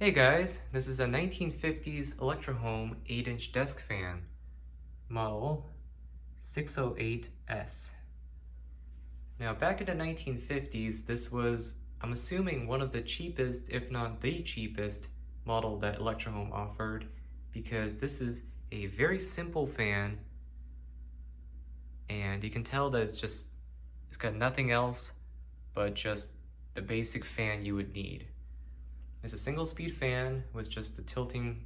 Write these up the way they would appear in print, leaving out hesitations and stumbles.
Hey guys, this is a 1950s Electrohome 8-inch desk fan, model 608S. Now back in the 1950s, this was, I'm assuming, one of the cheapest, if not the cheapest, model that Electrohome offered, because this is a very simple fan, and you can tell that it's got nothing else but just the basic fan you would need. It's a single speed fan with just the tilting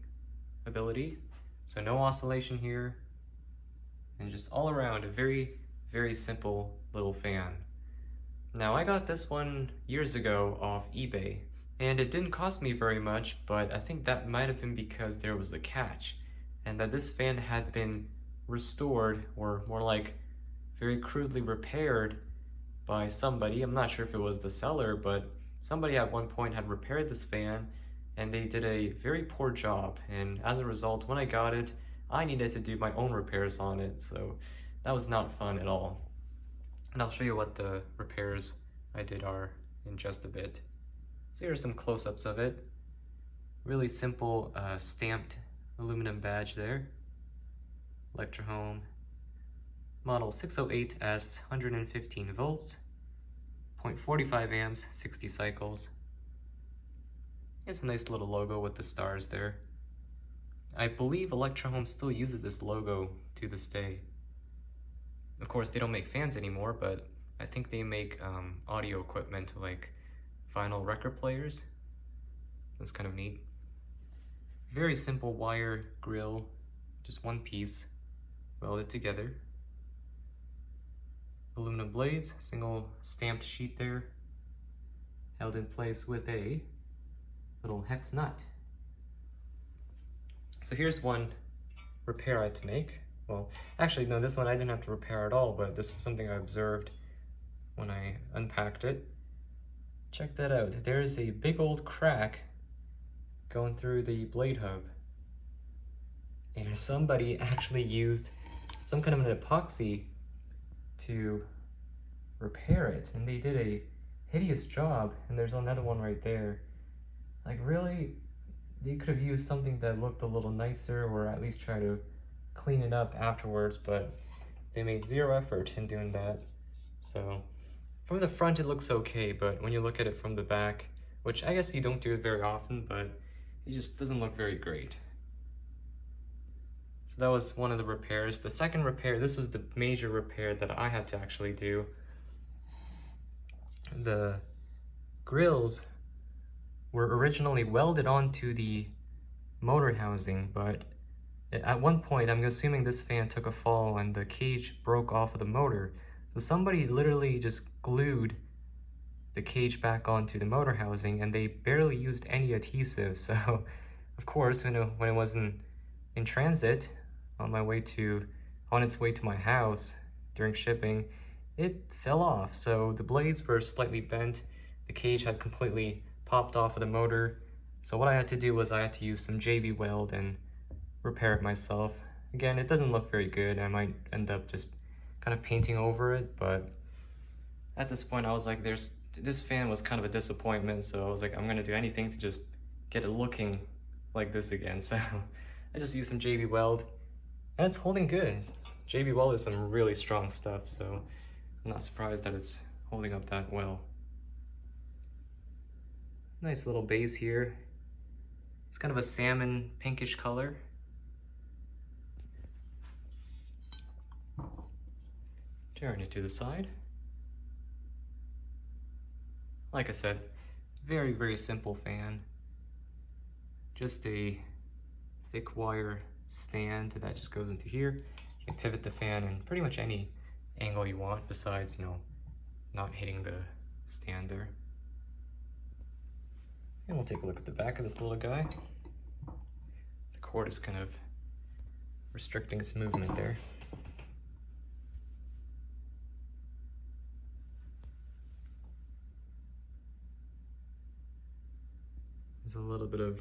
ability, so no oscillation here, and just all around a very, very simple little fan. Now I got this one years ago off eBay, and it didn't cost me very much, but I think that might have been because there was a catch, and that this fan had been restored, or more like very crudely repaired by somebody. I'm not sure if it was the seller, but somebody at one point had repaired this fan and they did a very poor job, and as a result, when I got it, I needed to do my own repairs on it, so that was not fun at all. And I'll show you what the repairs I did are in just a bit. So here are some close-ups of it. Really simple stamped aluminum badge there. Electrohome. Model 608S, 115 volts. 0.45 amps, 60 cycles. It's a nice little logo with the stars there. I believe Electrohome still uses this logo to this day. Of course, they don't make fans anymore, but I think they make audio equipment like vinyl record players. That's kind of neat. Very simple wire grill, just one piece, welded together. Aluminum blades, single stamped sheet there, held in place with a little hex nut. So here's one repair I had to make. Well, actually no, this one I didn't have to repair at all, but this was something I observed when I unpacked it. Check that out. There is a big old crack going through the blade hub. And somebody actually used some kind of an epoxy to repair it, and they did a hideous job. And there's another one right there. Like, really, they could have used something that looked a little nicer, or at least try to clean it up afterwards, but they made zero effort in doing that. So from the front it looks okay, but when you look at it from the back, which I guess you don't do it very often, but it just doesn't look very great. So that was one of the repairs. The second repair, this was the major repair that I had to actually do. The grills were originally welded onto the motor housing, but at one point, I'm assuming this fan took a fall and the cage broke off of the motor. So somebody literally just glued the cage back onto the motor housing, and they barely used any adhesive. So of course, when it wasn't in transit, on its way to my house during shipping, it fell off. So the blades were slightly bent, the cage had completely popped off of the motor. So what I had to do was I had to use some JB Weld and repair it myself. Again, it doesn't look very good. I might end up just kind of painting over it, but at this point I was like, this fan was kind of a disappointment, so I was like, I'm gonna do anything to just get it looking like this again. So I just used some JB Weld, and it's holding good. JB Weld is some really strong stuff, so I'm not surprised that it's holding up that well. Nice little base here. It's kind of a salmon pinkish color. Turn it to the side. Like I said, very, very simple fan. Just a thick wire stand that just goes into here. You can pivot the fan in pretty much any angle you want, besides, not hitting the stand there. And we'll take a look at the back of this little guy. The cord is kind of restricting its movement there. There's a little bit of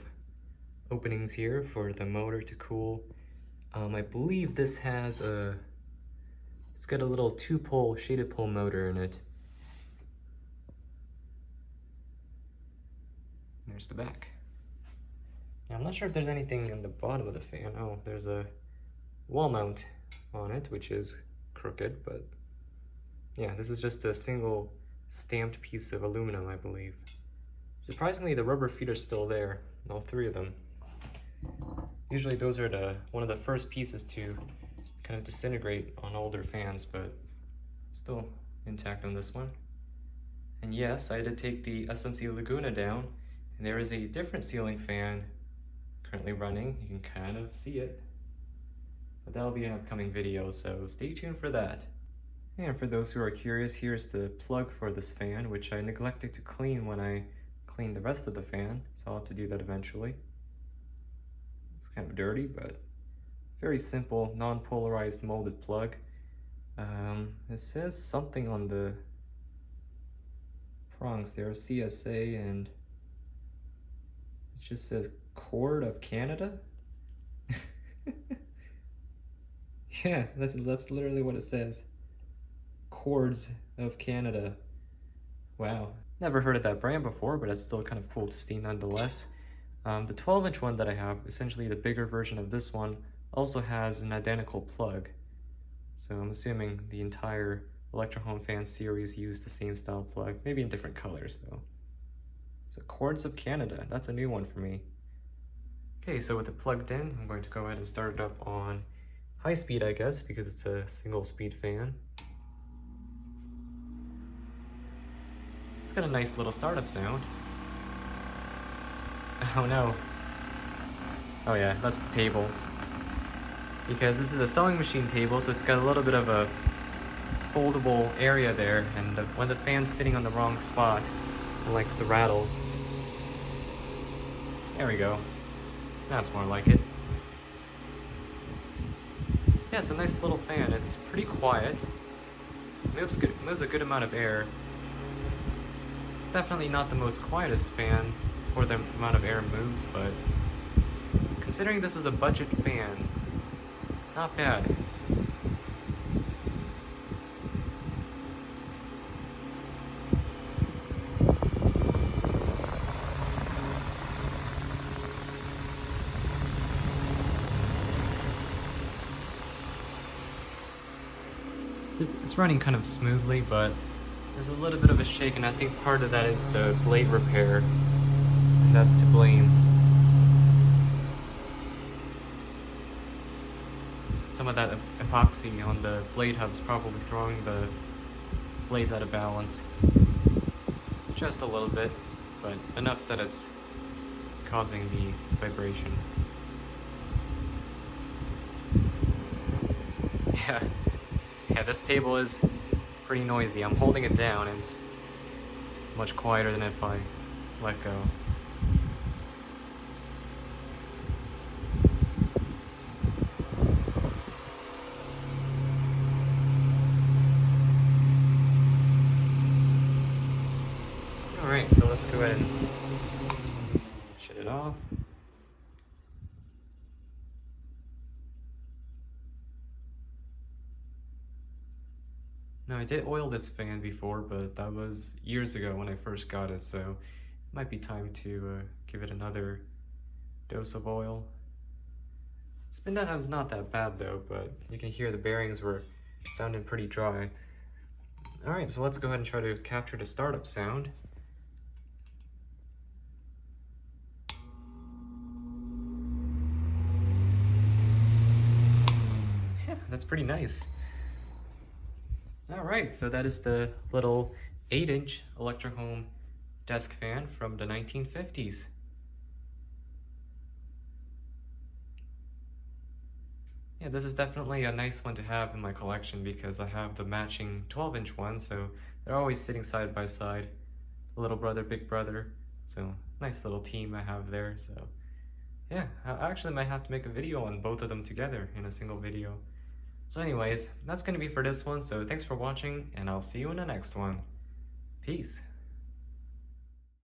openings here for the motor to cool. I believe this has it's got a little 2-pole shaded pole motor in it. There's the back. I'm not sure if there's anything in the bottom of the fan. Oh, there's a wall mount on it, which is crooked, but yeah, this is just a single stamped piece of aluminum, I believe. Surprisingly, the rubber feet are still there, all three of them. Usually those are one of the first pieces to kind of disintegrate on older fans, but still intact on this one. And yes, I had to take the SMC Laguna down, and there is a different ceiling fan currently running. You can kind of see it, but that'll be an upcoming video, so stay tuned for that. And for those who are curious, here's the plug for this fan, which I neglected to clean when I cleaned the rest of the fan, so I'll have to do that eventually. It's kind of dirty, but very simple, non-polarized molded plug. It says something on the prongs there, CSA, and it just says Cord of Canada. Yeah, that's literally what it says. Cords of Canada. Wow. Never heard of that brand before, but it's still kind of cool to see nonetheless. The 12-inch one that I have, essentially the bigger version of this one, also has an identical plug. So I'm assuming the entire Electrohome fan series used the same style plug, maybe in different colors though. So Cords of Canada, that's a new one for me. Okay, so with it plugged in, I'm going to go ahead and start it up on high speed, I guess, because it's a single speed fan. It's got a nice little startup sound. Oh no. Oh yeah, that's the table. Because this is a sewing machine table, so it's got a little bit of a foldable area there, and when the fan's sitting on the wrong spot, it likes to rattle. There we go. That's more like it. Yeah, it's a nice little fan. It's pretty quiet. Moves a good amount of air. It's definitely not the most quietest fan for the amount of air it moves, but considering this was a budget fan, it's not bad. It's running kind of smoothly, but there's a little bit of a shake, and I think part of that is the blade repair, and that's to blame. Some of that epoxy on the blade hub's probably throwing the blades out of balance. Just a little bit, but enough that it's causing the vibration. Yeah, this table is pretty noisy. I'm holding it down, and it's much quieter than if I let go. Alright, so let's go ahead and shut it off. Now, I did oil this fan before, but that was years ago when I first got it, so it might be time to give it another dose of oil. Spin down was not that bad though, but you can hear the bearings were sounding pretty dry. Alright, so let's go ahead and try to capture the startup sound. Yeah, that's pretty nice. Alright, so that is the little 8-inch Electrohome desk fan from the 1950s. Yeah, this is definitely a nice one to have in my collection because I have the matching 12-inch one, so they're always sitting side by side. Little brother, big brother. So, nice little team I have there, so yeah, I actually might have to make a video on both of them together in a single video. So anyways, that's going to be for this one, so thanks for watching, and I'll see you in the next one. Peace.